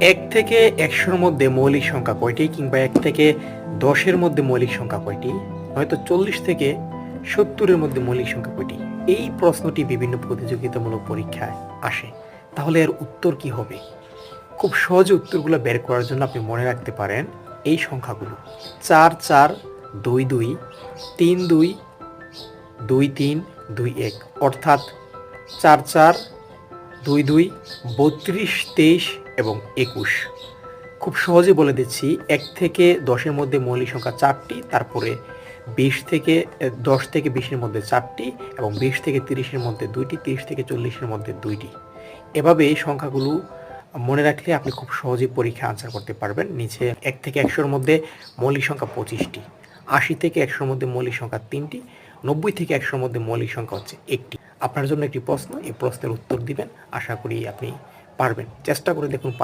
১ থেকে ১০০-র মধ্যে মৌলিক সংখ্যা কয়টি কিংবা ১ থেকে ১০-এর মধ্যে মৌলিক সংখ্যা কয়টি, হয়তো ৪০ থেকে ৭০-এর মধ্যে মৌলিক সংখ্যা কয়টি? এই প্রশ্নটি বিভিন্ন প্রতিযোগিতামূলক পরীক্ষায় আসে। তাহলে এর উত্তর কি হবে? খুব সহজে উত্তরগুলো বের করার জন্য আপনি মনে রাখতে পারেন এই সংখ্যাগুলো: ৪ ৪ ২ ২ ৩ ২ ২ ৩ ২ ১, অর্থাৎ ৪ ৪ ২ ২ ৩২ ২৩ এবং ২১। খুব সহজে বলে দিচ্ছি, ১ থেকে ১০-এর মধ্যে মৌলিক সংখ্যা ৪টি, তারপরে ২০ থেকে ১০ থেকে ২০-এর মধ্যে ৪টি এবং ২০ থেকে ৩০-এর মধ্যে ২টি, ৩০ থেকে ৪০-এর মধ্যে ২টি। এভাবে এই সংখ্যাগুলো মনে রাখলে আপনি খুব সহজেই পরীক্ষায় আনসার করতে পারবেন। নিচে ১ থেকে ১০০-এর মধ্যে মৌলিক সংখ্যা ২৫টি, ৮০ থেকে ১০০-এর মধ্যে মৌলিক সংখ্যা ৩টি, ৯০ থেকে ১০০-এর মধ্যে মৌলিক সংখ্যা হচ্ছে ১টি। আপনার জন্য একটি প্রশ্ন, এই প্রশ্নের উত্তর দিবেন। আশা করি আপনি পারবেন। চেষ্টা করে দেখুন।